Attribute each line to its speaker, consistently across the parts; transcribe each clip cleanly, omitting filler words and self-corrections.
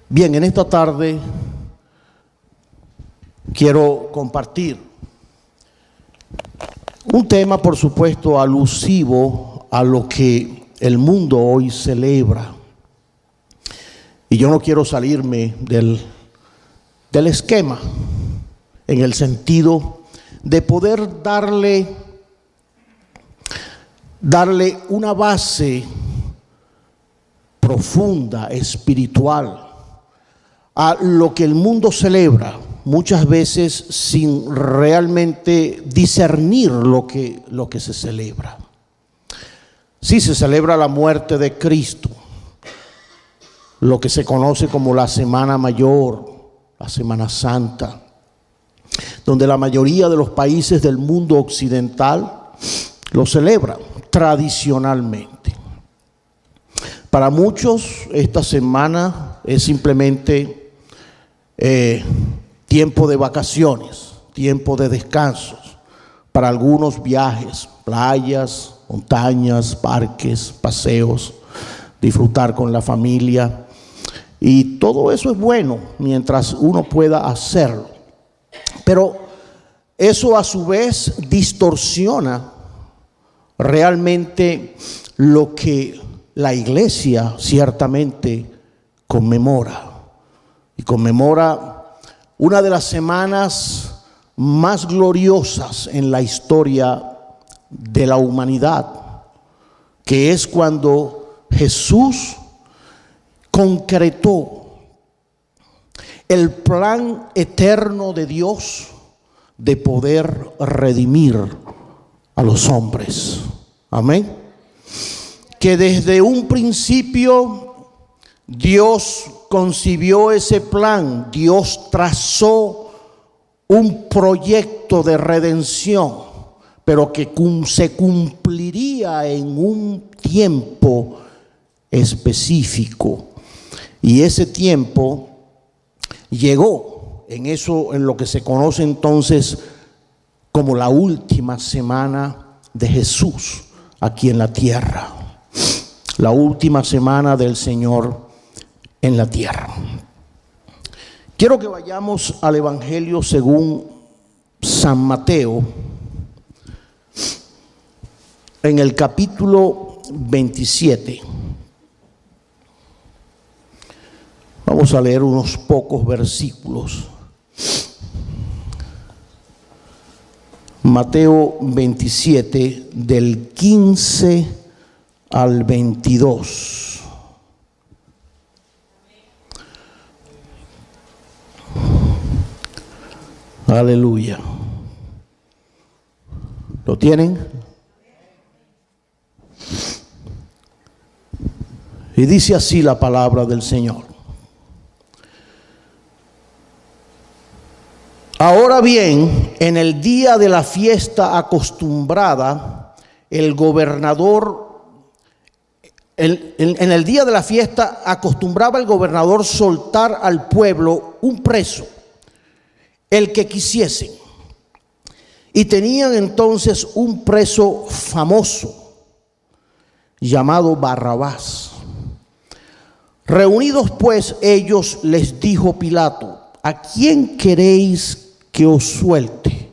Speaker 1: Bien, en esta tarde quiero compartir un tema, por supuesto, alusivo a lo que el mundo hoy celebra. Y yo no quiero salirme del esquema, en el sentido de poder darle una base profunda, espiritual, a lo que el mundo celebra, muchas veces sin realmente discernir lo que se celebra. Sí, se celebra la muerte de Cristo, lo que se conoce como la Semana Mayor, la Semana Santa, donde la mayoría de los países del mundo occidental lo celebran tradicionalmente. Para muchos esta semana es simplemente tiempo de vacaciones, tiempo de descansos. Para algunos viajes, playas, montañas, parques, paseos, disfrutar con la familia. Y todo eso es bueno mientras uno pueda hacerlo. Pero eso a su vez distorsiona realmente lo que la iglesia ciertamente conmemora. Y conmemora una de las semanas más gloriosas en la historia de la humanidad, que es cuando Jesús concretó el plan eterno de Dios de poder redimir a los hombres. Amén. Que desde un principio Dios concibió ese plan, Dios trazó un proyecto de redención, pero que se cumpliría en un tiempo específico. Y ese tiempo llegó en lo que se conoce entonces como la última semana de Jesús aquí en la tierra. La última semana del Señor en la tierra. Quiero que vayamos al Evangelio según San Mateo, en el capítulo 27. Vamos a leer unos pocos versículos. Mateo 27, del 15 al 22. Aleluya. ¿Lo tienen? Y dice así la palabra del Señor. Ahora bien, en el día de la fiesta acostumbrada, el gobernador, en el día de la fiesta acostumbraba el gobernador soltar al pueblo un preso, el que quisiesen. Y tenían entonces un preso famoso llamado Barrabás. Reunidos pues ellos, les dijo Pilato: ¿a quién queréis que os suelte?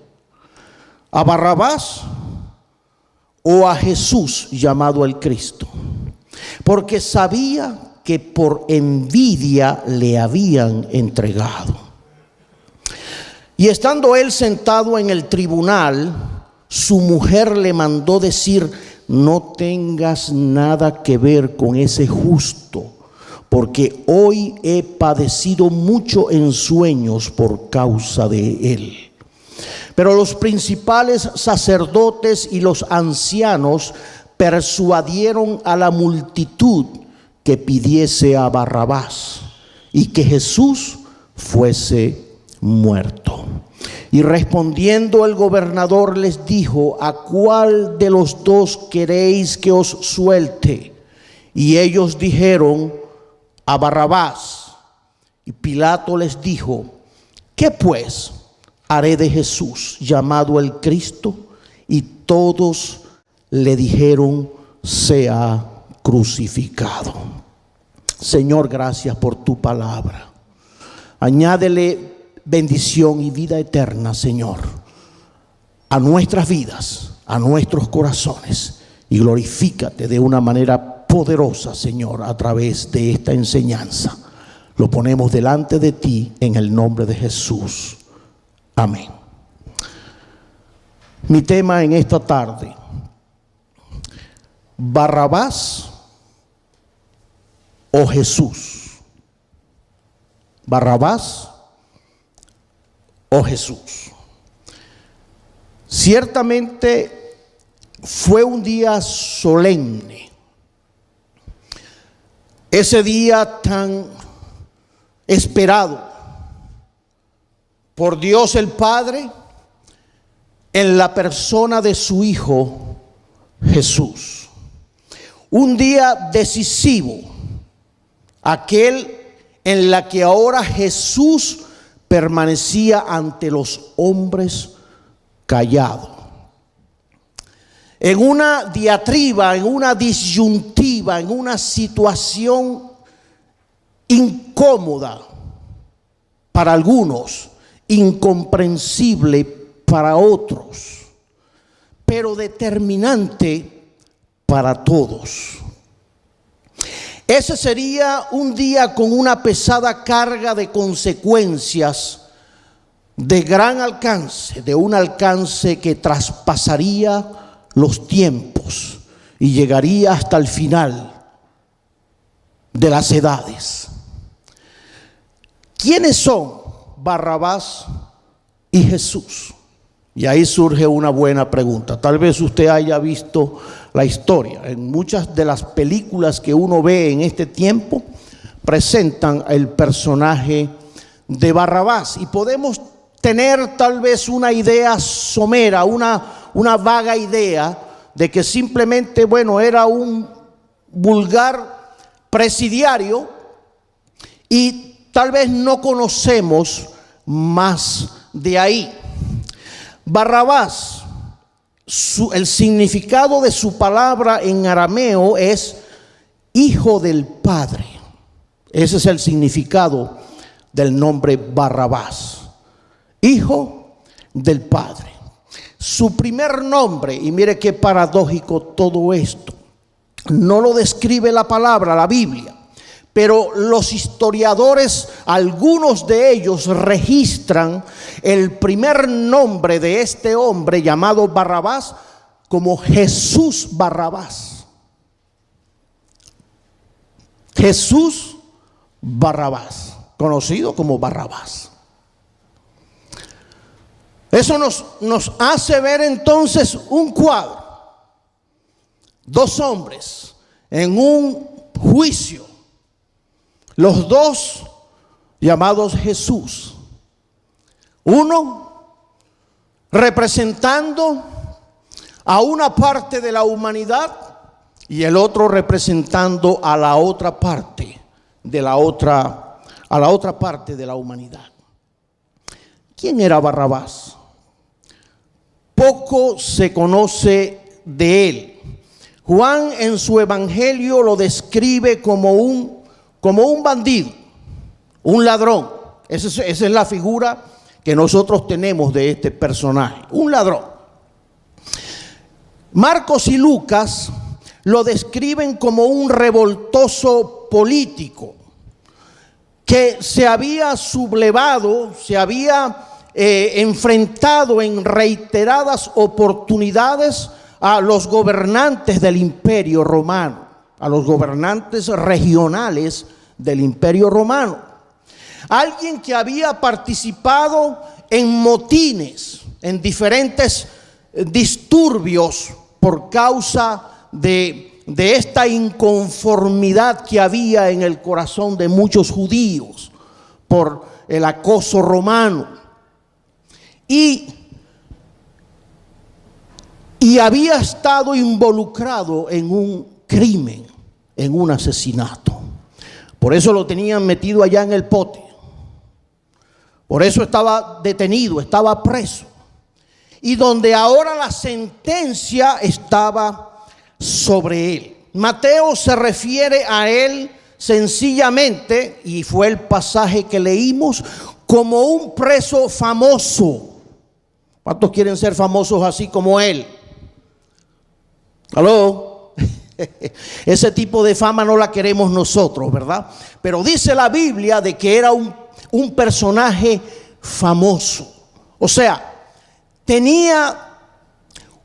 Speaker 1: ¿A Barrabás o a Jesús llamado el Cristo? Porque sabía que por envidia le habían entregado. Y estando él sentado en el tribunal, su mujer le mandó decir: no tengas nada que ver con ese justo, porque hoy he padecido mucho en sueños por causa de él. Pero los principales sacerdotes y los ancianos persuadieron a la multitud que pidiese a Barrabás y que Jesús fuese muerto. Y respondiendo el gobernador les dijo: ¿a cuál de los dos queréis que os suelte? Y ellos dijeron: a Barrabás. Y Pilato les dijo: ¿qué pues haré de Jesús llamado el Cristo? Y todos le dijeron: sea crucificado. Señor, gracias por tu palabra. Añádele bendición y vida eterna, Señor, a nuestras vidas, a nuestros corazones, y glorifícate de una manera poderosa, Señor, a través de esta enseñanza. Lo ponemos delante de ti en el nombre de Jesús. Amén. Mi tema en esta tarde: Barrabás o Jesús. Barrabás o Jesús. Ciertamente fue un día solemne. Ese día tan esperado por Dios el Padre en la persona de su Hijo Jesús. Un día decisivo, aquel en la que ahora Jesús permanecía ante los hombres callado. En una diatriba, en una disyuntiva, en una situación incómoda para algunos, incomprensible para otros, pero determinante para todos. Ese sería un día con una pesada carga de consecuencias de gran alcance, de un alcance que traspasaría los tiempos y llegaría hasta el final de las edades. ¿Quiénes son Barrabás y Jesús? Y ahí surge una buena pregunta. Tal vez usted haya visto la historia. En muchas de las películas que uno ve en este tiempo presentan el personaje de Barrabás, y podemos tener tal vez una idea somera, una vaga idea de que simplemente, era un vulgar presidiario, y tal vez no conocemos más de ahí. Barrabás, el significado de su palabra en arameo es hijo del Padre. Ese es el significado del nombre Barrabás, hijo del Padre. Su primer nombre, y mire qué paradójico todo esto, no lo describe la palabra, la Biblia, pero los historiadores, algunos de ellos, registran el primer nombre de este hombre llamado Barrabás como Jesús Barrabás. Jesús Barrabás, conocido como Barrabás. Eso nos hace ver entonces un cuadro. Dos hombres en un juicio, los dos llamados Jesús. Uno representando a una parte de la humanidad y el otro representando a la otra parte de la otra parte de la humanidad. ¿Quién era Barrabás? Poco se conoce de él. Juan en su evangelio lo describe como un bandido, un ladrón. Esa es la figura que nosotros tenemos de este personaje, un ladrón. Marcos y Lucas lo describen como un revoltoso político que se había sublevado, se había enfrentado en reiteradas oportunidades a los gobernantes del Imperio Romano, a los gobernantes regionales del Imperio Romano. Alguien que había participado en motines, en diferentes disturbios por causa de esta inconformidad que había en el corazón de muchos judíos por el acoso romano. Y había estado involucrado en un crimen, en un asesinato. Por eso lo tenían metido allá en el pote. Por eso estaba detenido, estaba preso. Y donde ahora la sentencia estaba sobre él. Mateo se refiere a él sencillamente, y fue el pasaje que leímos, como un preso famoso. ¿Cuántos quieren ser famosos así como él? ¿Aló? Ese tipo de fama no la queremos nosotros, ¿verdad? Pero dice la Biblia de que era un personaje famoso. O sea, tenía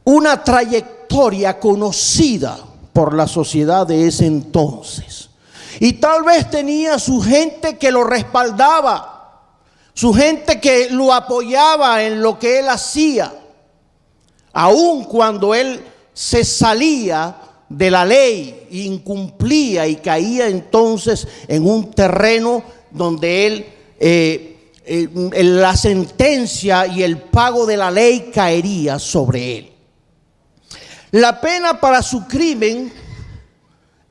Speaker 1: una trayectoria conocida por la sociedad de ese entonces. Y tal vez tenía su gente que lo respaldaba, su gente que lo apoyaba en lo que él hacía, aun cuando él se salía de la ley, incumplía y caía entonces en un terreno donde la sentencia y el pago de la ley caería sobre él. La pena para su crimen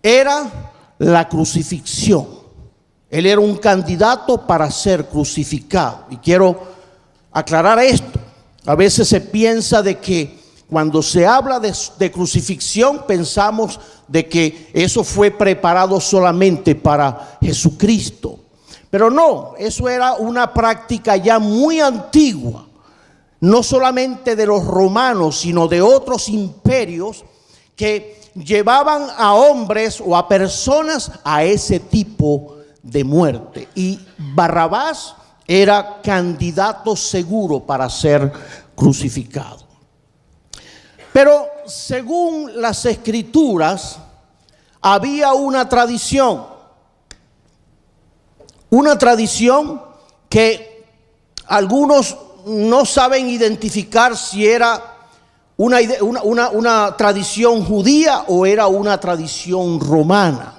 Speaker 1: era la crucifixión. Él era un candidato para ser crucificado. Y quiero aclarar esto. A veces se piensa de que cuando se habla de crucifixión, pensamos de que eso fue preparado solamente para Jesucristo. Pero no, eso era una práctica ya muy antigua, no solamente de los romanos, sino de otros imperios que llevaban a hombres o a personas a ese tipo de muerte. Y Barrabás era candidato seguro para ser crucificado. Pero según las Escrituras, había una tradición que algunos no saben identificar si era una tradición judía o era una tradición romana.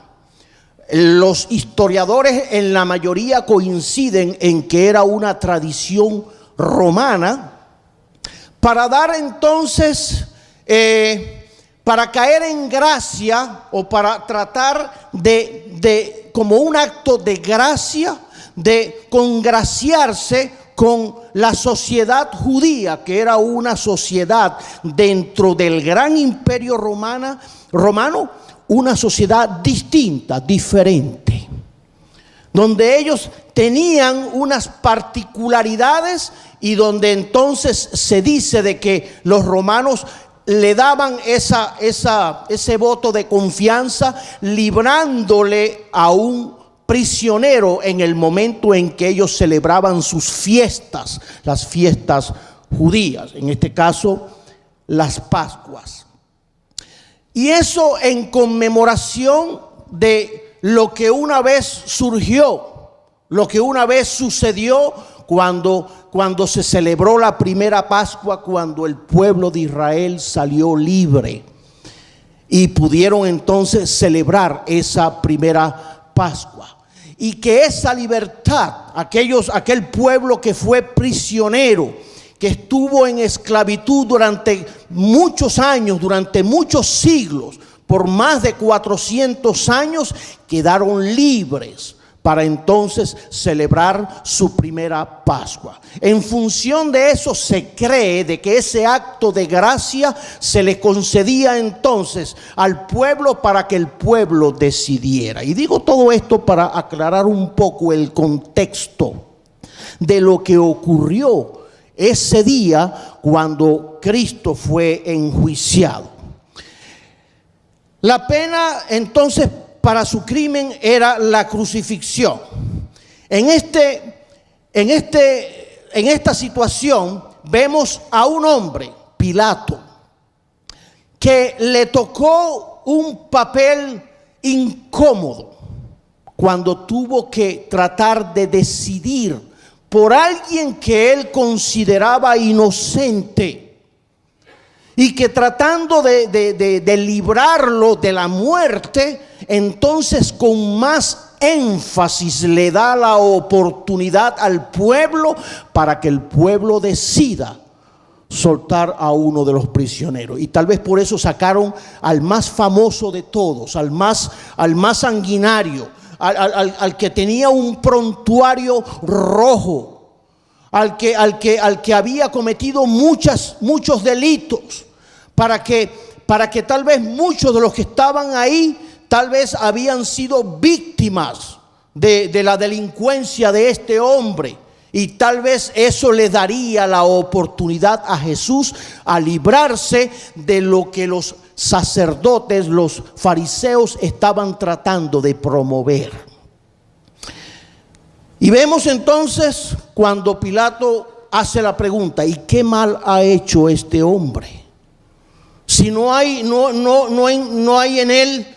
Speaker 1: Los historiadores en la mayoría coinciden en que era una tradición romana para dar entonces, para caer en gracia o para tratar de como un acto de gracia, de congraciarse con la sociedad judía, que era una sociedad dentro del gran imperio romano, una sociedad distinta, diferente, donde ellos tenían unas particularidades y donde entonces se dice de que los romanos le daban ese voto de confianza, librándole a un prisionero en el momento en que ellos celebraban sus fiestas, las fiestas judías, en este caso las Pascuas. Y eso en conmemoración de lo que una vez surgió, lo que una vez sucedió cuando se celebró la primera Pascua, cuando el pueblo de Israel salió libre y pudieron entonces celebrar esa primera Pascua. Y que esa libertad, aquel pueblo que fue prisionero, que estuvo en esclavitud durante muchos años, durante muchos siglos, por más de 400 años, quedaron libres para entonces celebrar su primera Pascua. En función de eso se cree de que ese acto de gracia se le concedía entonces al pueblo para que el pueblo decidiera. Y digo todo esto para aclarar un poco el contexto de lo que ocurrió ese día cuando Cristo fue enjuiciado. La pena entonces para su crimen era la crucifixión. En esta situación vemos a un hombre, Pilato, que le tocó un papel incómodo cuando tuvo que tratar de decidir por alguien que él consideraba inocente, y que tratando de librarlo de la muerte, entonces con más énfasis le da la oportunidad al pueblo para que el pueblo decida soltar a uno de los prisioneros. Y tal vez por eso sacaron al más famoso de todos, al más sanguinario, al que tenía un prontuario rojo, al que había cometido muchos delitos, para que tal vez muchos de los que estaban ahí tal vez habían sido víctimas de la delincuencia de este hombre. Y tal vez eso le daría la oportunidad a Jesús a librarse de lo que los sacerdotes, los fariseos estaban tratando de promover. Y vemos entonces cuando Pilato hace la pregunta: ¿y qué mal ha hecho este hombre? Si no hay en él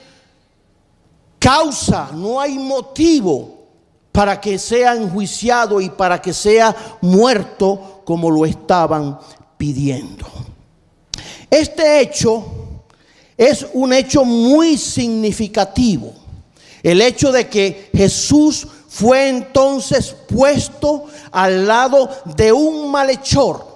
Speaker 1: causa, no hay motivo para que sea enjuiciado y para que sea muerto como lo estaban pidiendo. Este hecho es un hecho muy significativo. El hecho de que Jesús fue entonces puesto al lado de un malhechor,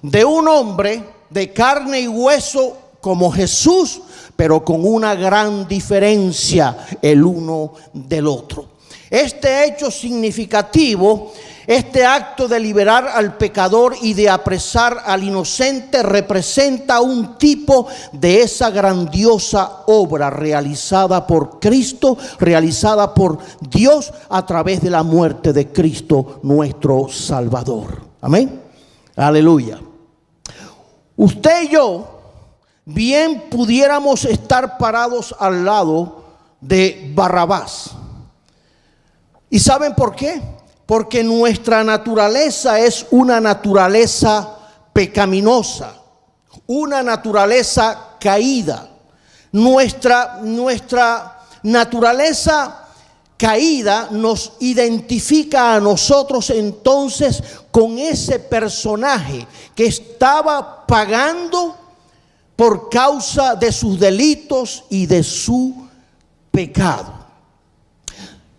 Speaker 1: de un hombre de carne y hueso como Jesús, pero con una gran diferencia el uno del otro. Este hecho significativo, este acto de liberar al pecador y de apresar al inocente, representa un tipo de esa grandiosa obra realizada por Cristo, realizada por Dios a través de la muerte de Cristo, nuestro Salvador. Amén. Aleluya. Usted y yo bien pudiéramos estar parados al lado de Barrabás. ¿Y saben por qué? Porque nuestra naturaleza es una naturaleza pecaminosa, una naturaleza caída. Nuestra naturaleza caída nos identifica a nosotros entonces con ese personaje que estaba pagando por causa de sus delitos y de su pecado.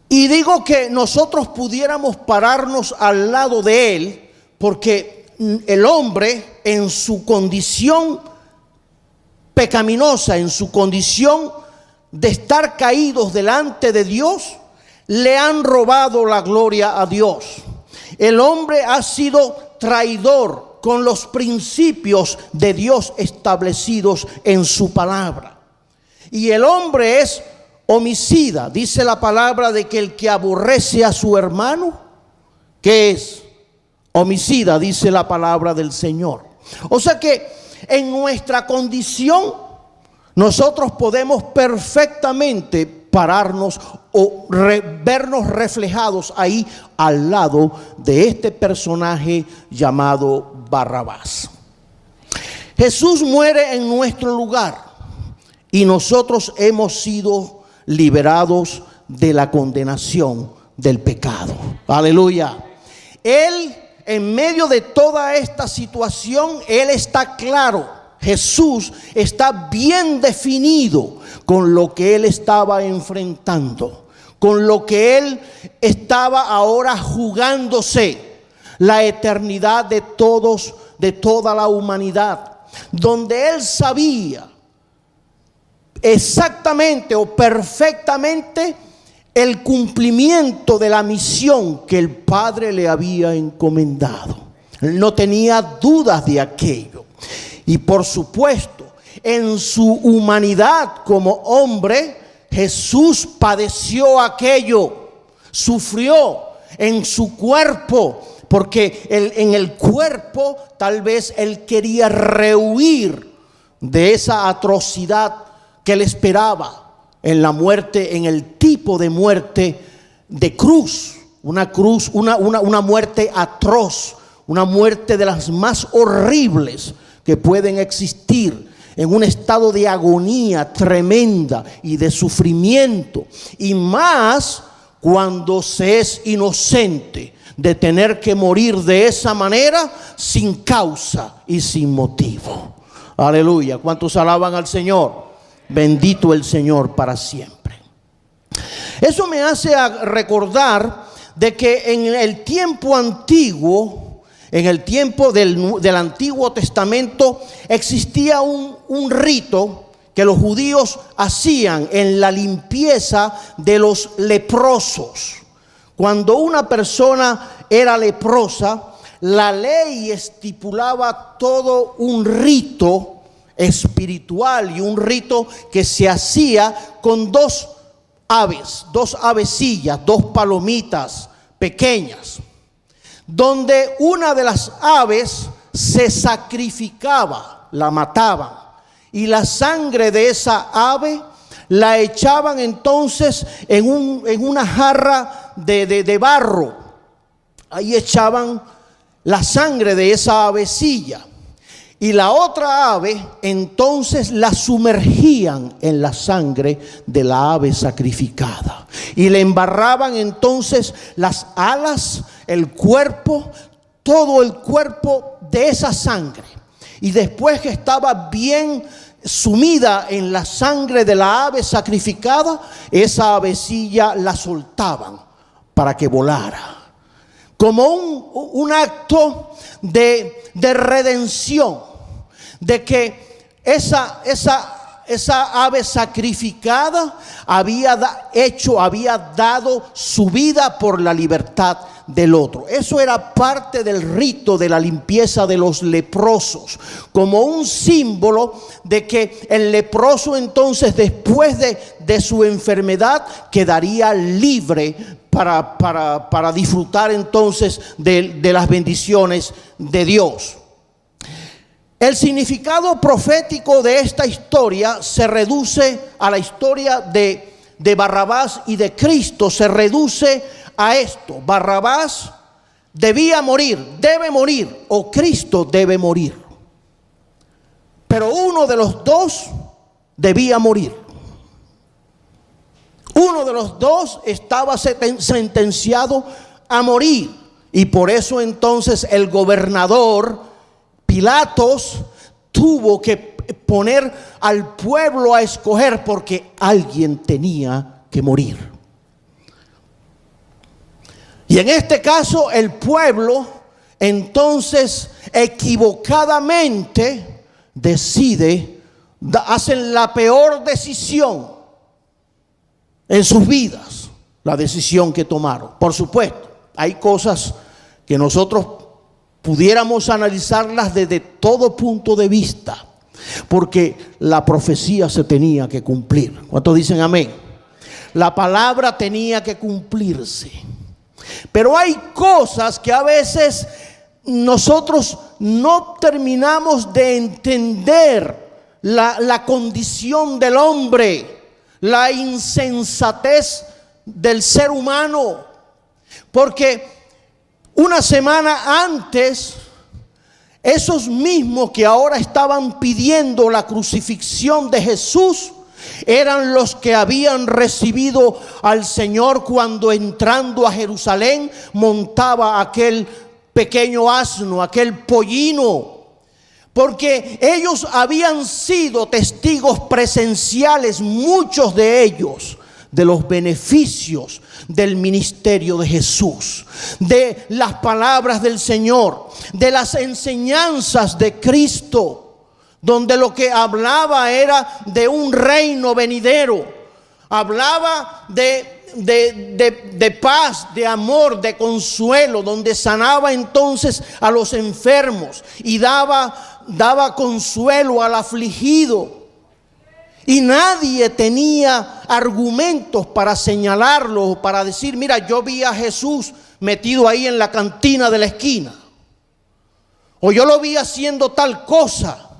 Speaker 1: Y digo que nosotros pudiéramos pararnos al lado de él, porque el hombre en su condición pecaminosa, en su condición de estar caídos delante de Dios, le han robado la gloria a Dios. El hombre ha sido traidor con los principios de Dios establecidos en su palabra. Y el hombre es homicida. Dice la palabra de que el que aborrece a su hermano, ¿qué es? Homicida, dice la palabra del Señor. O sea que en nuestra condición nosotros podemos perfectamente pararnos o vernos reflejados ahí al lado de este personaje llamado Barrabás. Jesús muere en nuestro lugar y nosotros hemos sido liberados de la condenación del pecado. Aleluya. Él, en medio de toda esta situación, Él está claro. Jesús está bien definido con lo que Él estaba enfrentando, con lo que Él estaba ahora jugándose, la eternidad de todos, de toda la humanidad, donde Él sabía exactamente o perfectamente el cumplimiento de la misión que el Padre le había encomendado. Él no tenía dudas de aquello. Y por supuesto, en su humanidad como hombre, Jesús padeció aquello, sufrió en su cuerpo, porque en el cuerpo tal vez él quería rehuir de esa atrocidad que le esperaba en la muerte, en el tipo de muerte de cruz, una muerte atroz, una muerte de las más horribles que pueden existir, en un estado de agonía tremenda y de sufrimiento, y más cuando se es inocente de tener que morir de esa manera sin causa y sin motivo. Aleluya. ¿Cuántos alaban al Señor? Bendito el Señor para siempre. Eso me hace recordar de que en el tiempo antiguo, en el tiempo del Antiguo Testamento, existía un rito que los judíos hacían en la limpieza de los leprosos. Cuando una persona era leprosa, la ley estipulaba todo un rito espiritual y un rito que se hacía con dos avecillas, dos palomitas pequeñas, donde una de las aves se sacrificaba, la mataban, y la sangre de esa ave la echaban entonces en una jarra de barro. Ahí echaban la sangre de esa avecilla. Y la otra ave entonces la sumergían en la sangre de la ave sacrificada. Y le embarraban entonces las alas, el cuerpo, todo el cuerpo de esa sangre. Y después que estaba bien sumida en la sangre de la ave sacrificada, esa avecilla la soltaban para que volara. Como un acto de redención, de que esa ave sacrificada había dado su vida por la libertad del otro. Eso era parte del rito de la limpieza de los leprosos, como un símbolo de que el leproso entonces, después de su enfermedad, quedaría libre para disfrutar entonces de las bendiciones de Dios. El significado profético de esta historia se reduce a la historia de Barrabás y de Cristo, se reduce a esto: Barrabás debe morir, o Cristo debe morir. Pero uno de los dos debía morir. Uno de los dos estaba sentenciado a morir. Y por eso entonces el gobernador Pilatos tuvo que poner al pueblo a escoger, porque alguien tenía que morir. Y en este caso el pueblo entonces equivocadamente hacen la peor decisión en sus vidas, la decisión que tomaron. Por supuesto, hay cosas que nosotros pudiéramos analizarlas desde todo punto de vista, porque la profecía se tenía que cumplir. ¿Cuántos dicen amén? La palabra tenía que cumplirse. Pero hay cosas que a veces nosotros no terminamos de entender la condición del hombre, la insensatez del ser humano. Porque una semana antes, esos mismos que ahora estaban pidiendo la crucifixión de Jesús eran los que habían recibido al Señor cuando, entrando a Jerusalén, montaba aquel pequeño asno, aquel pollino. Porque ellos habían sido testigos presenciales, muchos de ellos, de los beneficios del ministerio de Jesús, de las palabras del Señor, de las enseñanzas de Cristo, donde lo que hablaba era de un reino venidero. Hablaba de paz, de amor, de consuelo, donde sanaba entonces a los enfermos y daba consuelo al afligido. Y nadie tenía argumentos para señalarlo o para decir: mira, yo vi a Jesús metido ahí en la cantina de la esquina, o yo lo vi haciendo tal cosa.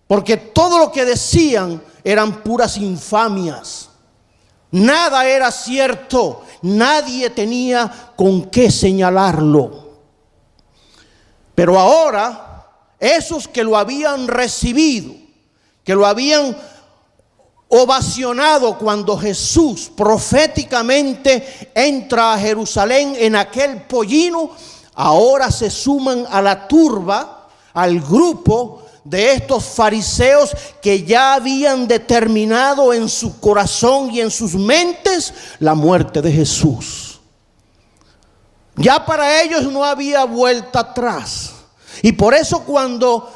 Speaker 1: Porque todo lo que decían eran puras infamias. Nada era cierto. Nadie tenía con qué señalarlo. Pero ahora, esos que lo habían recibido, que lo habían ovacionado cuando Jesús proféticamente entra a Jerusalén en aquel pollino, ahora se suman a la turba, al grupo de estos fariseos que ya habían determinado en su corazón y en sus mentes la muerte de Jesús. Ya para ellos no había vuelta atrás. Y por eso cuando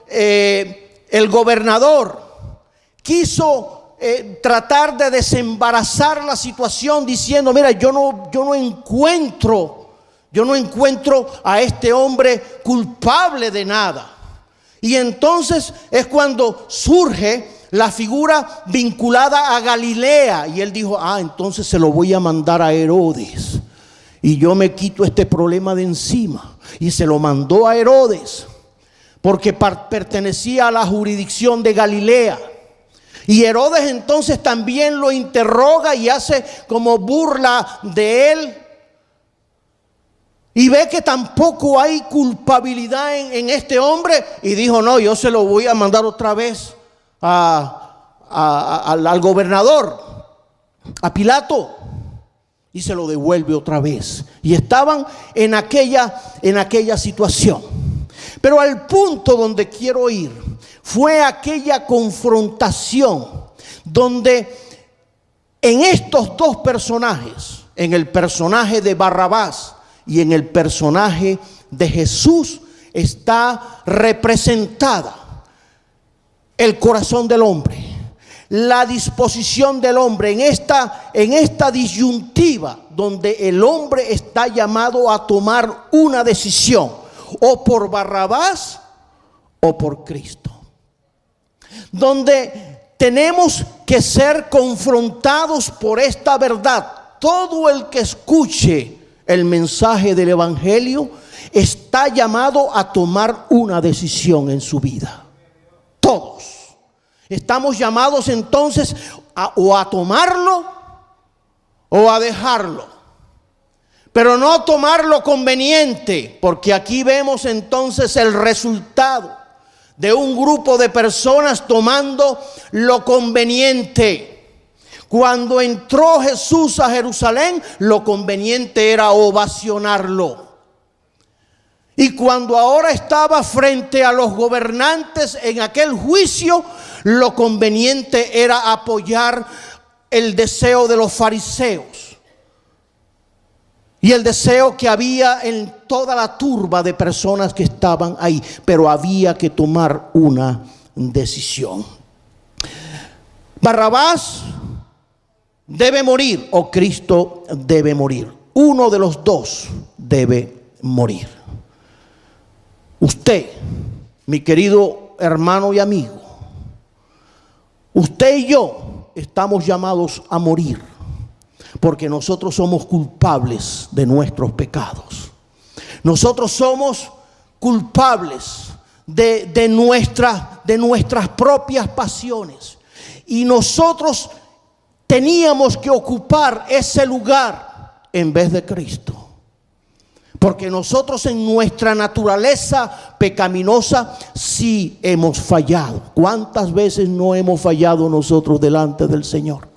Speaker 1: el gobernador quiso tratar de desembarazar la situación diciendo: mira, yo no encuentro a este hombre culpable de nada. Y entonces es cuando surge la figura vinculada a Galilea. Y él dijo, entonces se lo voy a mandar a Herodes. Y yo me quito este problema de encima. Y se lo mandó a Herodes, porque pertenecía a la jurisdicción de Galilea. Y Herodes entonces también lo interroga y hace como burla de él. Y ve que tampoco hay culpabilidad en este hombre. Y dijo, no, yo se lo voy a mandar otra vez al gobernador, a Pilato. Y se lo devuelve otra vez. Y estaban en aquella situación. Pero al punto donde quiero ir fue aquella confrontación donde en estos dos personajes, en el personaje de Barrabás y en el personaje de Jesús, está representada el corazón del hombre, la disposición del hombre en esta disyuntiva donde el hombre está llamado a tomar una decisión, o por Barrabás o por Cristo, donde tenemos que ser confrontados por esta verdad. Todo el que escuche el mensaje del evangelio está llamado a tomar una decisión en su vida. Todos estamos llamados entonces o a tomarlo o a dejarlo, pero no tomar lo conveniente, porque aquí vemos entonces el resultado de un grupo de personas tomando lo conveniente. Cuando entró Jesús a Jerusalén, lo conveniente era ovacionarlo. Y cuando ahora estaba frente a los gobernantes en aquel juicio, lo conveniente era apoyar el deseo de los fariseos y el deseo que había en toda la turba de personas que estaban ahí. Pero había que tomar una decisión. Barrabás debe morir o Cristo debe morir. Uno de los dos debe morir. Usted, mi querido hermano y amigo, usted y yo estamos llamados a morir, porque nosotros somos culpables de nuestros pecados. Nosotros somos culpables de nuestras propias pasiones. Y nosotros teníamos que ocupar ese lugar en vez de Cristo. Porque nosotros en nuestra naturaleza pecaminosa sí hemos fallado. ¿Cuántas veces no hemos fallado nosotros delante del Señor?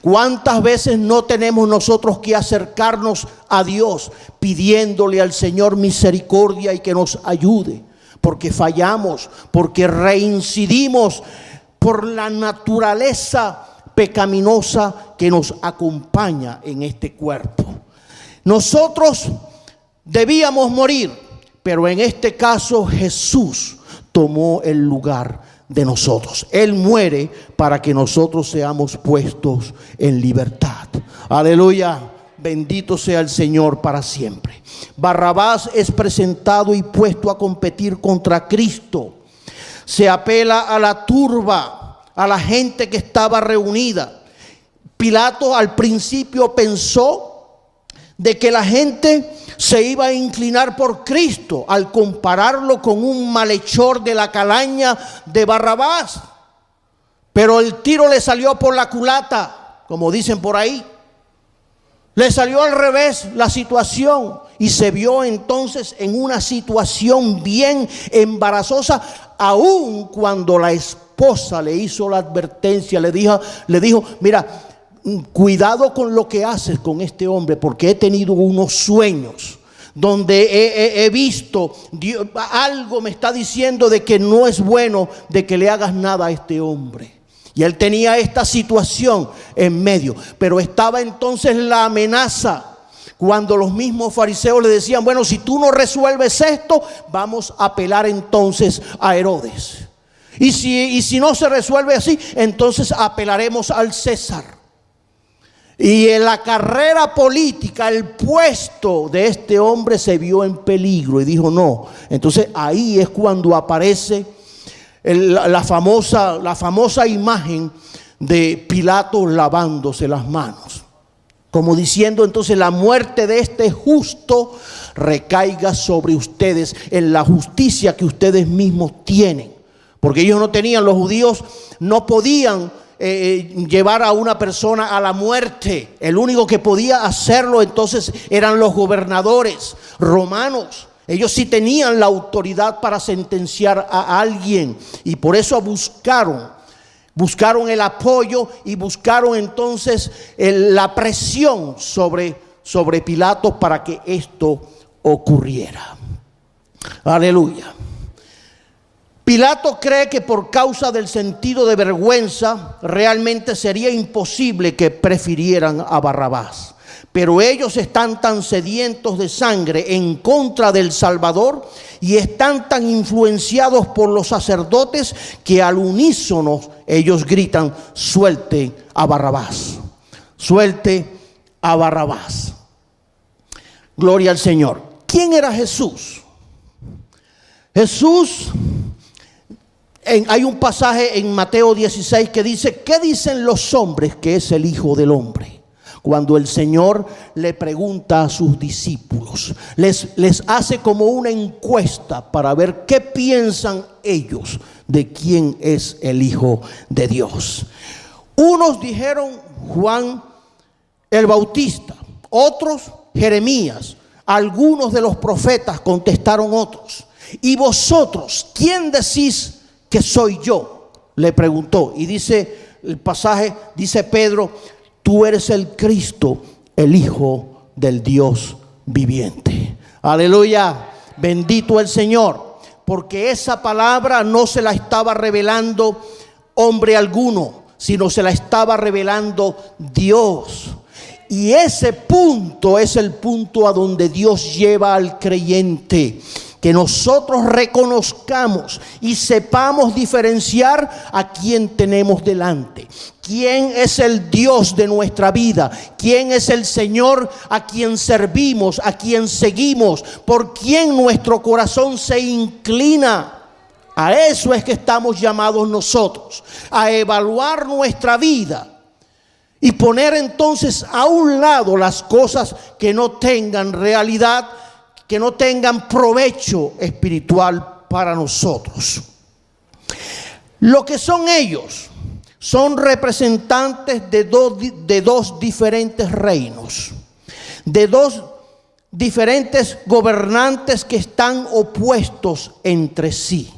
Speaker 1: ¿Cuántas veces no tenemos nosotros que acercarnos a Dios pidiéndole al Señor misericordia y que nos ayude? Porque fallamos, porque reincidimos por la naturaleza pecaminosa que nos acompaña en este cuerpo. Nosotros debíamos morir, pero en este caso Jesús tomó el lugar de nosotros. Él muere para que nosotros seamos puestos en libertad. Aleluya, bendito sea el Señor para siempre. Barrabás es presentado y puesto a competir contra Cristo. Se apela a la turba, a la gente que estaba reunida. Pilato al principio pensó de que la gente se iba a inclinar por Cristo al compararlo con un malhechor de la calaña de Barrabás. Pero el tiro le salió por la culata, como dicen por ahí. Le salió al revés la situación y se vio entonces en una situación bien embarazosa, aun cuando la esposa le hizo la advertencia, le dijo, mira, cuidado con lo que haces con este hombre, porque he tenido unos sueños donde he visto, algo me está diciendo de que no es bueno de que le hagas nada a este hombre. Y él tenía esta situación en medio, pero estaba entonces la amenaza. Cuando los mismos fariseos le decían, bueno, si tú no resuelves esto, vamos a apelar entonces a Herodes. Y si no se resuelve así, entonces apelaremos al César. Y en la carrera política, el puesto de este hombre se vio en peligro y dijo no. Entonces ahí es cuando aparece la famosa imagen de Pilato lavándose las manos, como diciendo entonces la muerte de este justo recaiga sobre ustedes en la justicia que ustedes mismos tienen. Porque ellos no tenían, los judíos no podían llevar a una persona a la muerte. El único que podía hacerlo entonces eran los gobernadores romanos. Ellos sí tenían la autoridad para sentenciar a alguien, y por eso buscaron el apoyo y buscaron entonces la presión sobre Pilato para que esto ocurriera. Aleluya. Pilato cree que por causa del sentido de vergüenza realmente sería imposible que prefirieran a Barrabás. Pero ellos están tan sedientos de sangre en contra del Salvador y están tan influenciados por los sacerdotes que al unísono ellos gritan: suelte a Barrabás, suelte a Barrabás. Gloria al Señor. ¿Quién era Jesús? Jesús, hay un pasaje en Mateo 16 que dice: ¿qué dicen los hombres que es el Hijo del Hombre? Cuando el Señor le pregunta a sus discípulos, les hace como una encuesta para ver qué piensan ellos de quién es el Hijo de Dios. Unos dijeron Juan el Bautista, otros Jeremías, algunos de los profetas contestaron otros. ¿Y vosotros quién decís que soy yo?, le preguntó. Y dice el pasaje, dice Pedro: tú eres el Cristo, el Hijo del Dios viviente. Aleluya, bendito el Señor, porque esa palabra no se la estaba revelando hombre alguno, sino se la estaba revelando Dios. Y ese punto es el punto a donde Dios lleva al creyente. Que nosotros reconozcamos y sepamos diferenciar a quién tenemos delante. ¿Quién es el Dios de nuestra vida? ¿Quién es el Señor a quien servimos, a quien seguimos? ¿Por quién nuestro corazón se inclina? A eso es que estamos llamados nosotros, a evaluar nuestra vida y poner entonces a un lado las cosas que no tengan realidad, que no tengan provecho espiritual para nosotros. Lo que son ellos son representantes de dos diferentes reinos, de dos diferentes gobernantes que están opuestos entre sí.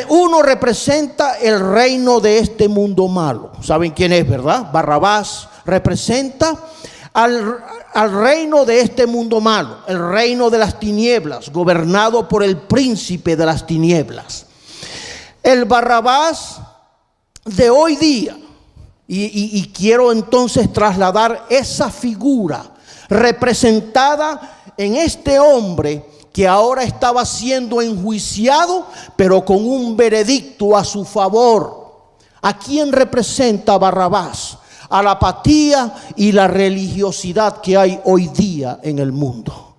Speaker 1: Uno representa el reino de este mundo malo. ¿Saben quién es, verdad? Barrabás representa al reino de este mundo malo, el reino de las tinieblas, gobernado por el príncipe de las tinieblas. El Barrabás de hoy día, y quiero entonces trasladar esa figura representada en este hombre que ahora estaba siendo enjuiciado, pero con un veredicto a su favor. ¿A quién representa Barrabás? A la apatía y la religiosidad que hay hoy día en el mundo,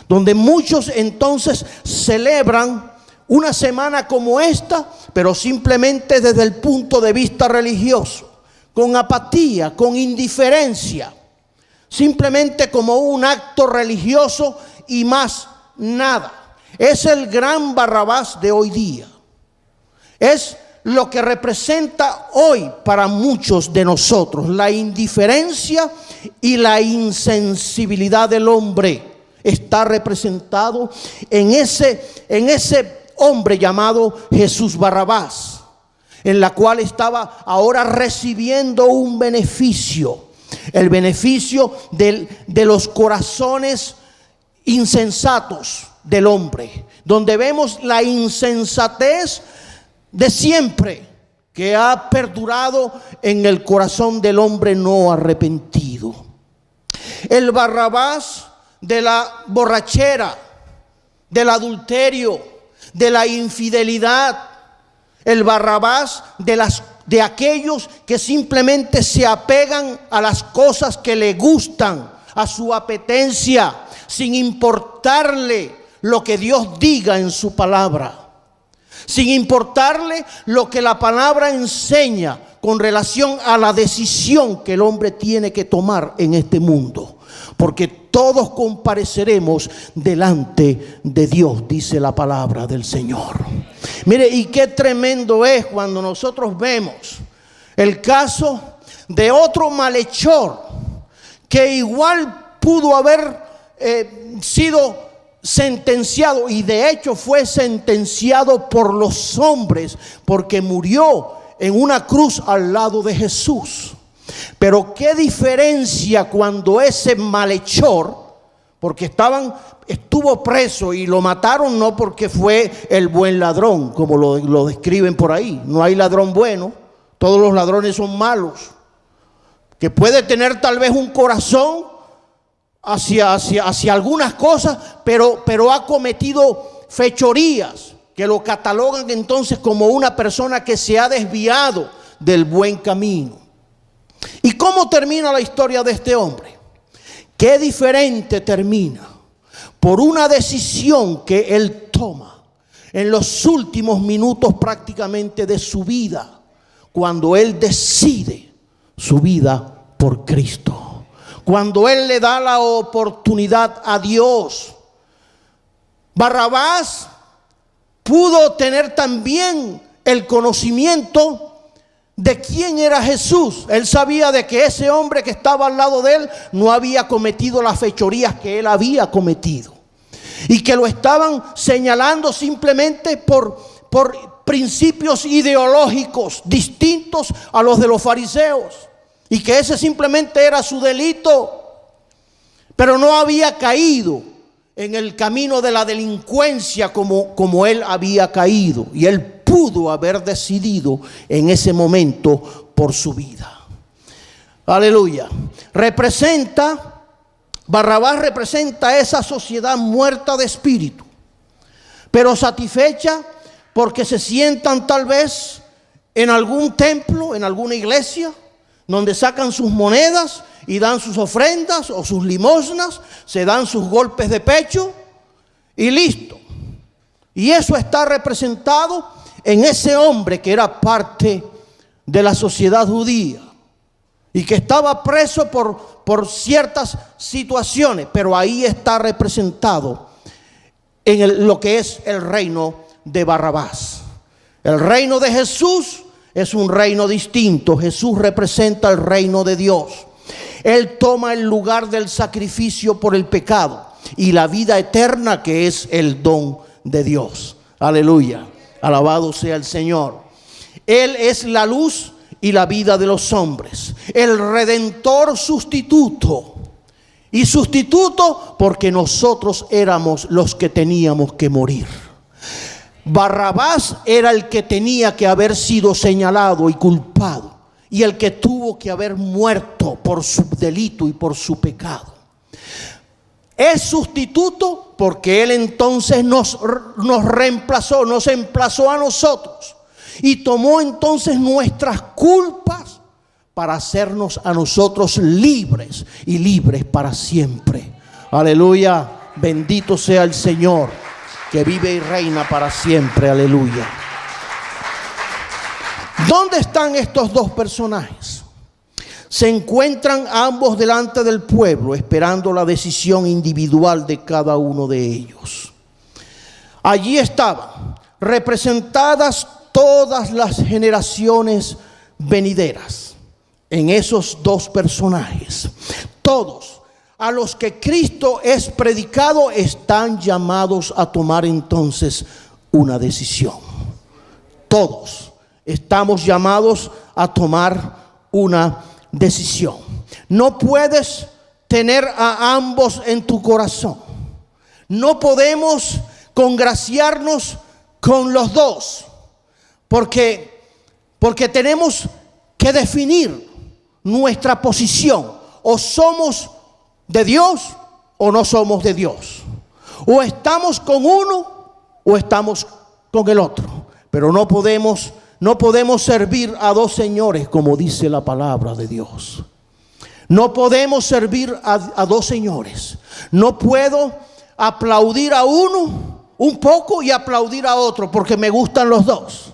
Speaker 1: donde muchos entonces celebran una semana como esta, pero simplemente desde el punto de vista religioso, con apatía, con indiferencia, simplemente como un acto religioso y más nada. Es el gran Barrabás de hoy día. Es lo que representa hoy para muchos de nosotros la indiferencia y la insensibilidad del hombre. Está representado en ese hombre llamado Jesús Barrabás, en la cual estaba ahora recibiendo un beneficio, el beneficio de los corazones insensatos del hombre, donde vemos la insensatez de siempre que ha perdurado en el corazón del hombre no arrepentido. El Barrabás de la borrachera, del adulterio, de la infidelidad, el Barrabás de aquellos que simplemente se apegan a las cosas que le gustan, a su apetencia, sin importarle lo que Dios diga en su palabra, sin importarle lo que la palabra enseña con relación a la decisión que el hombre tiene que tomar en este mundo. Porque todos compareceremos delante de Dios, dice la palabra del Señor. Mire, y qué tremendo es cuando nosotros vemos el caso de otro malhechor que igual pudo haber sido sentenciado, y de hecho fue sentenciado por los hombres porque murió en una cruz al lado de Jesús. Pero qué diferencia cuando ese malhechor, porque estuvo preso y lo mataron no porque fue el buen ladrón, como lo describen por ahí. No hay ladrón bueno, todos los ladrones son malos. Que puede tener tal vez un corazón hacia algunas cosas, pero ha cometido fechorías que lo catalogan entonces como una persona que se ha desviado del buen camino. ¿Y cómo termina la historia de este hombre? Qué diferente termina. Por una decisión que él toma en los últimos minutos prácticamente de su vida, cuando él decide su vida por Cristo, cuando él le da la oportunidad a Dios. Barrabás pudo tener también el conocimiento de quién era Jesús. Él sabía de que ese hombre que estaba al lado de él no había cometido las fechorías que él había cometido, y que lo estaban señalando simplemente por principios ideológicos distintos a los de los fariseos, y que ese simplemente era su delito, pero no había caído en el camino de la delincuencia como él había caído, y él pudo haber decidido en ese momento por su vida. Aleluya. Barrabás representa esa sociedad muerta de espíritu, pero satisfecha porque se sientan tal vez en algún templo, en alguna iglesia, donde sacan sus monedas y dan sus ofrendas o sus limosnas, se dan sus golpes de pecho y listo. Y eso está representado en ese hombre que era parte de la sociedad judía y que estaba preso por ciertas situaciones, pero ahí está representado en lo que es el reino de Barrabás. El reino de Jesús es un reino distinto. Jesús representa el reino de Dios. Él toma el lugar del sacrificio por el pecado y la vida eterna, que es el don de Dios. Aleluya. Alabado sea el Señor. Él es la luz y la vida de los hombres, el redentor sustituto. Y sustituto porque nosotros éramos los que teníamos que morir. Barrabás era el que tenía que haber sido señalado y culpado, y el que tuvo que haber muerto por su delito y por su pecado. Es sustituto porque Él entonces nos reemplazó, nos emplazó a nosotros y tomó entonces nuestras culpas para hacernos a nosotros libres y libres para siempre. Aleluya, bendito sea el Señor que vive y reina para siempre. Aleluya. ¿Dónde están estos dos personajes? Se encuentran ambos delante del pueblo, esperando la decisión individual de cada uno de ellos. Allí estaban representadas todas las generaciones venideras en esos dos personajes. Todos a los que Cristo es predicado están llamados a tomar entonces una decisión. Todos estamos llamados a tomar una decisión. No puedes tener a ambos en tu corazón. No podemos congraciarnos con los dos, porque tenemos que definir nuestra posición. O somos de Dios o no somos de Dios. O estamos con uno o estamos con el otro. Pero no podemos No podemos servir a dos señores, como dice la palabra de Dios. No podemos servir a dos señores. No puedo aplaudir a uno un poco y aplaudir a otro porque me gustan los dos.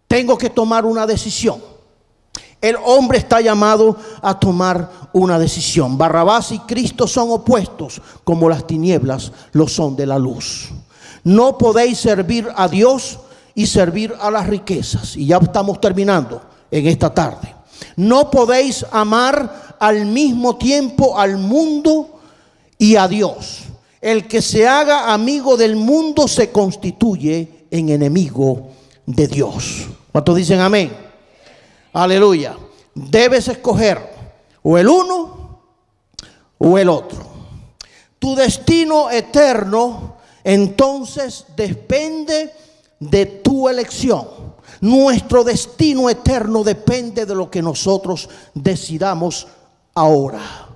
Speaker 1: Tengo que tomar una decisión. El hombre está llamado a tomar una decisión. Barrabás y Cristo son opuestos, como las tinieblas lo son de la luz. No podéis servir a Dios y servir a las riquezas. Y ya estamos terminando en esta tarde. No podéis amar al mismo tiempo al mundo y a Dios. El que se haga amigo del mundo se constituye en enemigo de Dios. ¿Cuántos dicen amén? Aleluya. Debes escoger o el uno o el otro. Tu destino eterno entonces depende de tu elección. Nuestro destino eterno depende de lo que nosotros decidamos ahora.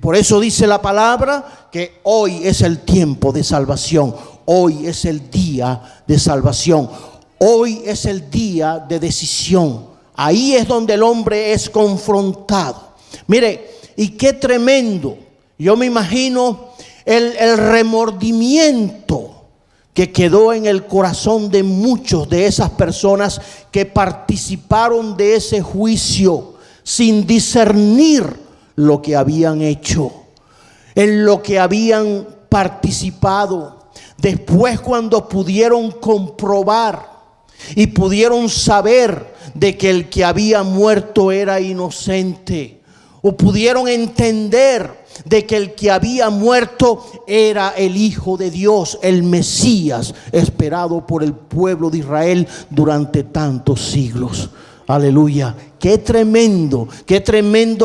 Speaker 1: Por eso dice la palabra que hoy es el tiempo de salvación. Hoy es el día de salvación. Hoy es el día de decisión. Ahí es donde el hombre es confrontado. Mire, y qué tremendo. Yo me imagino el remordimiento que quedó en el corazón de muchos de esas personas que participaron de ese juicio sin discernir lo que habían hecho, en lo que habían participado. Después, cuando pudieron comprobar y pudieron saber de que el que había muerto era inocente, o pudieron entender de que el que había muerto era el Hijo de Dios, el Mesías esperado por el pueblo de Israel durante tantos siglos. Aleluya. Qué tremendo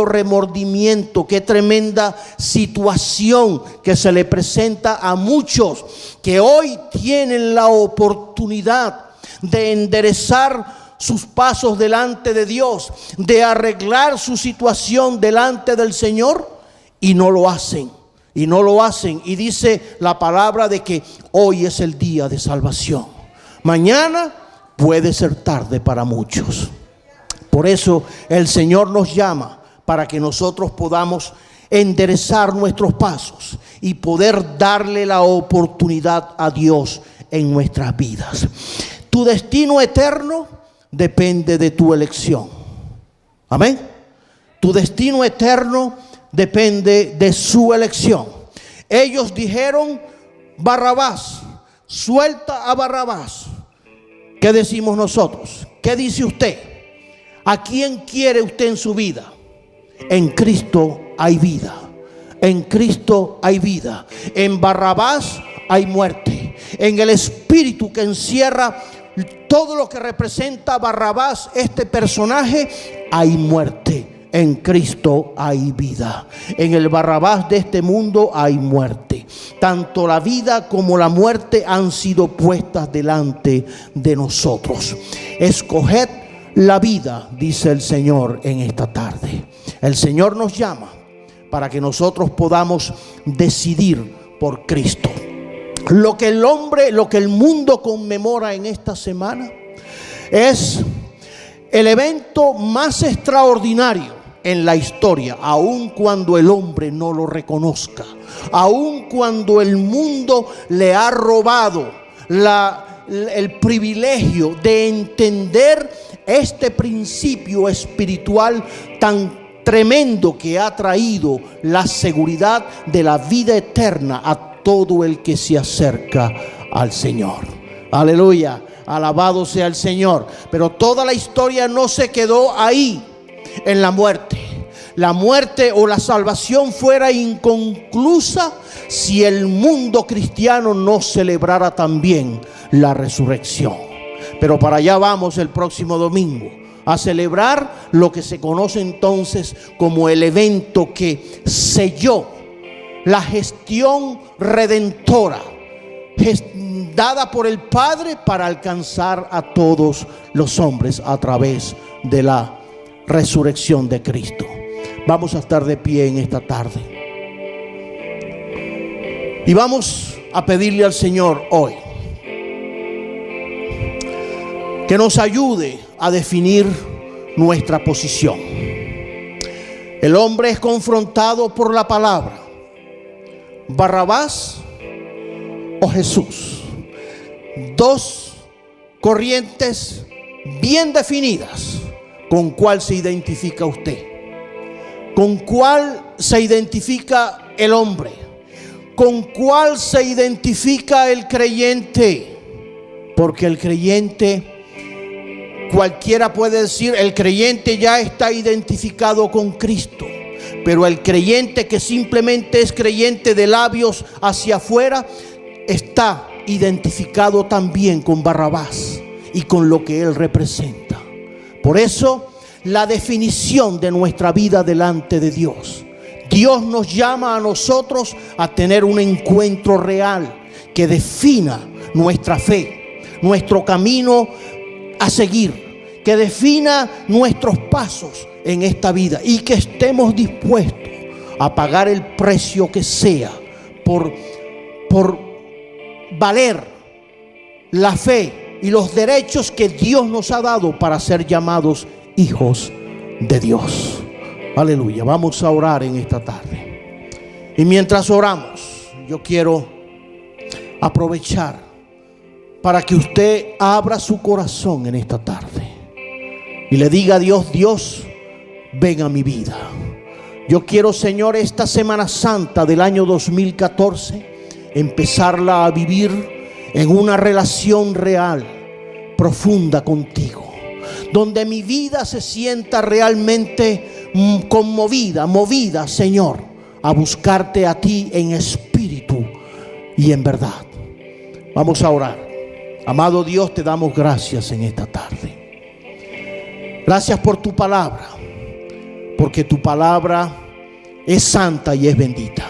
Speaker 1: remordimiento, qué tremenda situación que se le presenta a muchos que hoy tienen la oportunidad de enderezar sus pasos delante de Dios, de arreglar su situación delante del Señor, y no lo hacen. Y dice la palabra de que hoy es el día de salvación. Mañana puede ser tarde para muchos. Por eso el Señor nos llama para que nosotros podamos enderezar nuestros pasos y poder darle la oportunidad a Dios en nuestras vidas. Tu destino eterno depende de tu elección. Amén. Tu destino eterno depende de su elección. Ellos dijeron: Barrabás, suelta a Barrabás. ¿Qué decimos nosotros? ¿Qué dice usted? ¿A quién quiere usted en su vida? En Cristo hay vida. En Cristo hay vida. En Barrabás hay muerte. En el espíritu que encierra todo lo que representa Barrabás, este personaje, hay muerte. En Cristo hay vida. En el Barrabás de este mundo hay muerte. Tanto la vida como la muerte han sido puestas delante de nosotros. Escoged la vida, dice el Señor en esta tarde. El Señor nos llama para que nosotros podamos decidir por Cristo. Lo que el mundo conmemora en esta semana es el evento más extraordinario en la historia, aun cuando el hombre no lo reconozca, aun cuando el mundo le ha robado el privilegio de entender este principio espiritual tan tremendo que ha traído la seguridad de la vida eterna a todo el que se acerca al Señor. Aleluya, alabado sea el Señor. Pero toda la historia no se quedó ahí en la muerte. La muerte o la salvación fuera inconclusa si el mundo cristiano no celebrara también la resurrección. Pero para allá vamos el próximo domingo, a celebrar lo que se conoce entonces como el evento que selló la gestión redentora dada por el Padre para alcanzar a todos los hombres a través de la resurrección de Cristo. Vamos a estar de pie en esta tarde y vamos a pedirle al Señor hoy que nos ayude a definir nuestra posición. El hombre es confrontado por la palabra: Barrabás o Jesús. Dos corrientes bien definidas. ¿Con cuál se identifica usted? ¿Con cuál se identifica el hombre? ¿Con cuál se identifica el creyente? Porque el creyente, cualquiera puede decir, el creyente ya está identificado con Cristo. Pero el creyente que simplemente es creyente de labios hacia afuera, está identificado también con Barrabás y con lo que él representa. Por eso, la definición de nuestra vida delante de Dios. Dios nos llama a nosotros a tener un encuentro real que defina nuestra fe, nuestro camino a seguir, que defina nuestros pasos en esta vida y que estemos dispuestos a pagar el precio que sea por valer la fe y los derechos que Dios nos ha dado para ser llamados hijos de Dios. Aleluya. Vamos a orar en esta tarde. Y mientras oramos, yo quiero aprovechar para que usted abra su corazón en esta tarde y le diga a Dios: Dios, ven a mi vida. Yo quiero, Señor, esta Semana Santa del año 2014 empezarla a vivir en una relación real, profunda contigo, donde mi vida se sienta realmente conmovida, movida, Señor, a buscarte a ti en espíritu y en verdad. Vamos a orar. Amado Dios, te damos gracias en esta tarde. Gracias por tu palabra, porque tu palabra es santa y es bendita.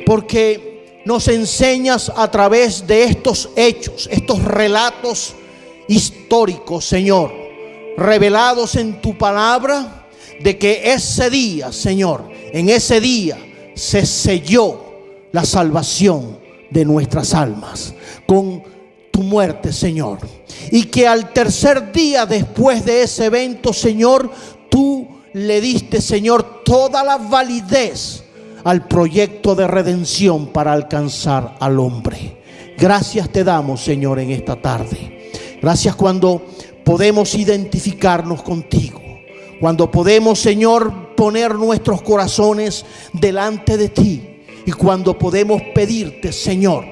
Speaker 1: Porque nos enseñas a través de estos hechos, estos relatos históricos, Señor, revelados en tu palabra, de que ese día, Señor, en ese día se selló la salvación de nuestras almas con tu muerte, Señor. Y que al tercer día después de ese evento, Señor, tú le diste, Señor, toda la validez al proyecto de redención para alcanzar al hombre. Gracias te damos, Señor, en esta tarde. Gracias cuando podemos identificarnos contigo, cuando podemos, Señor, poner nuestros corazones delante de ti, y cuando podemos pedirte, Señor,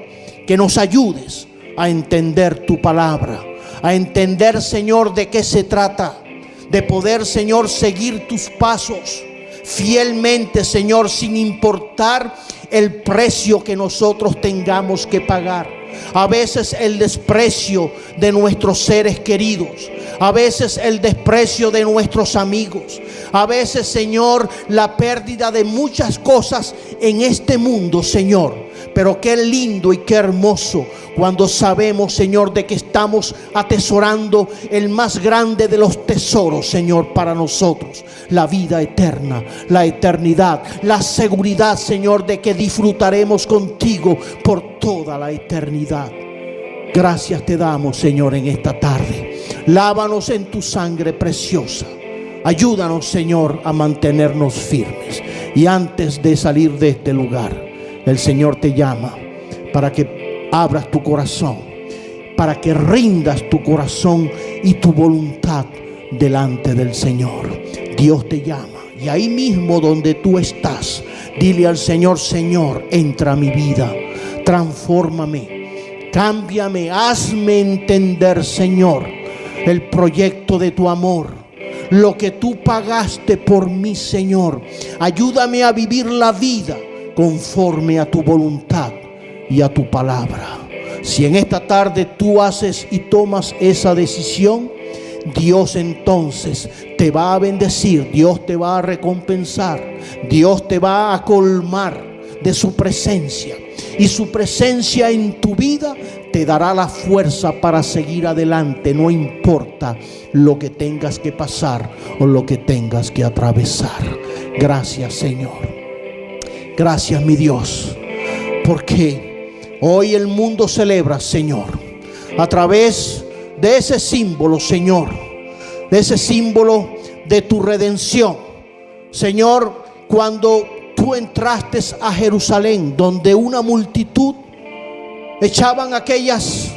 Speaker 1: que nos ayudes a entender tu palabra, a entender, Señor, de qué se trata, de poder, Señor, seguir tus pasos fielmente, Señor, sin importar el precio que nosotros tengamos que pagar. A veces el desprecio de nuestros seres queridos, a veces el desprecio de nuestros amigos, a veces, Señor, la pérdida de muchas cosas en este mundo, Señor. Pero qué lindo y qué hermoso cuando sabemos, Señor, de que estamos atesorando el más grande de los tesoros, Señor, para nosotros: la vida eterna, la eternidad, la seguridad, Señor, de que disfrutaremos contigo por toda la eternidad. Gracias te damos, Señor, en esta tarde. Lávanos en tu sangre preciosa. Ayúdanos, Señor, a mantenernos firmes. Y antes de salir de este lugar, el Señor te llama para que abras tu corazón, para que rindas tu corazón y tu voluntad delante del Señor. Dios te llama, y ahí mismo donde tú estás, dile al Señor: Señor, entra a mi vida, transfórmame, cámbiame, hazme entender, Señor, el proyecto de tu amor, lo que tú pagaste por mí, Señor. Ayúdame a vivir la vida conforme a tu voluntad y a tu palabra. Si en esta tarde tú haces y tomas esa decisión, Dios entonces te va a bendecir, Dios te va a recompensar, Dios te va a colmar de su presencia, y su presencia en tu vida te dará la fuerza para seguir adelante, no importa lo que tengas que pasar o lo que tengas que atravesar. Gracias, Señor. Gracias, mi Dios, porque hoy el mundo celebra, Señor, a través de ese símbolo, Señor, de ese símbolo de tu redención. Señor, cuando tú entraste a Jerusalén, donde una multitud echaban aquellas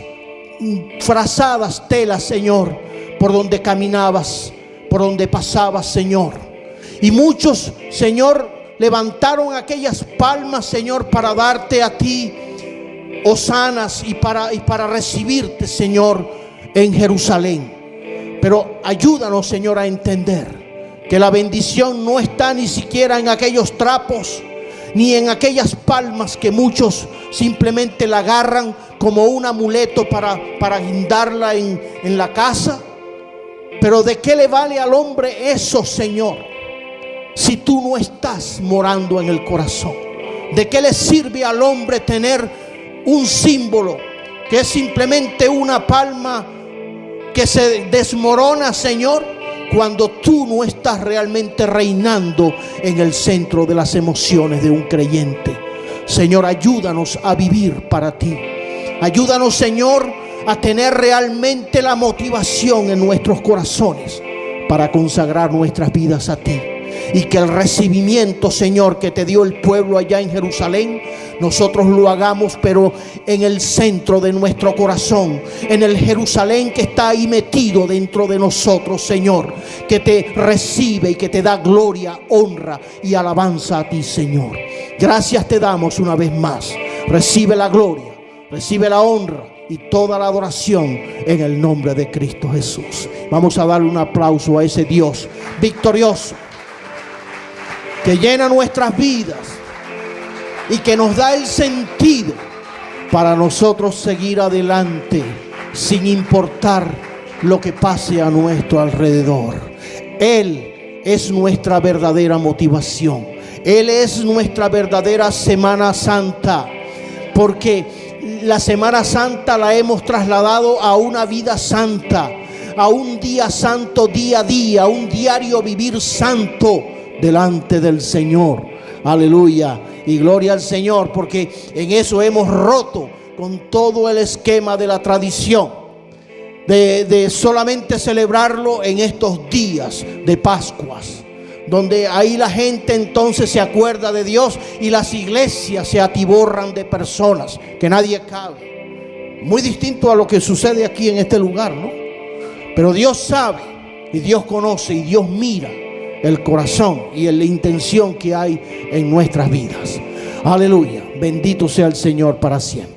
Speaker 1: frazadas telas, Señor, por donde caminabas, por donde pasabas, Señor. Y muchos, Señor, levantaron aquellas palmas, Señor, para darte a ti hosanas y para recibirte, Señor, en Jerusalén. Pero ayúdanos, Señor, a entender que la bendición no está ni siquiera en aquellos trapos, ni en aquellas palmas que muchos simplemente la agarran como un amuleto para guindarla en la casa. Pero ¿de qué le vale al hombre eso, Señor, si tú no estás morando en el corazón? ¿De qué le sirve al hombre tener un símbolo que es simplemente una palma que se desmorona, Señor, cuando tú no estás realmente reinando en el centro de las emociones de un creyente? Señor, ayúdanos a vivir para ti. Ayúdanos, Señor, a tener realmente la motivación en nuestros corazones para consagrar nuestras vidas a ti. Y que el recibimiento, Señor, que te dio el pueblo allá en Jerusalén, nosotros lo hagamos, pero en el centro de nuestro corazón, en el Jerusalén que está ahí metido dentro de nosotros, Señor, que te recibe y que te da gloria, honra y alabanza a ti, Señor. Gracias te damos una vez más. Recibe la gloria, recibe la honra y toda la adoración en el nombre de Cristo Jesús. Vamos a darle un aplauso a ese Dios victorioso, que llena nuestras vidas y que nos da el sentido para nosotros seguir adelante sin importar lo que pase a nuestro alrededor. Él es nuestra verdadera motivación. Él es nuestra verdadera Semana Santa, porque la Semana Santa la hemos trasladado a una vida santa, a un día santo día a día, un diario vivir santo delante del Señor. Aleluya y gloria al Señor, porque en eso hemos roto con todo el esquema de la tradición de solamente celebrarlo en estos días de Pascuas, donde ahí la gente entonces se acuerda de Dios y las iglesias se atiborran de personas que nadie cabe. Muy distinto a lo que sucede aquí en este lugar, ¿no? Pero Dios sabe y Dios conoce y Dios mira el corazón y la intención que hay en nuestras vidas. Aleluya, bendito sea el Señor para siempre.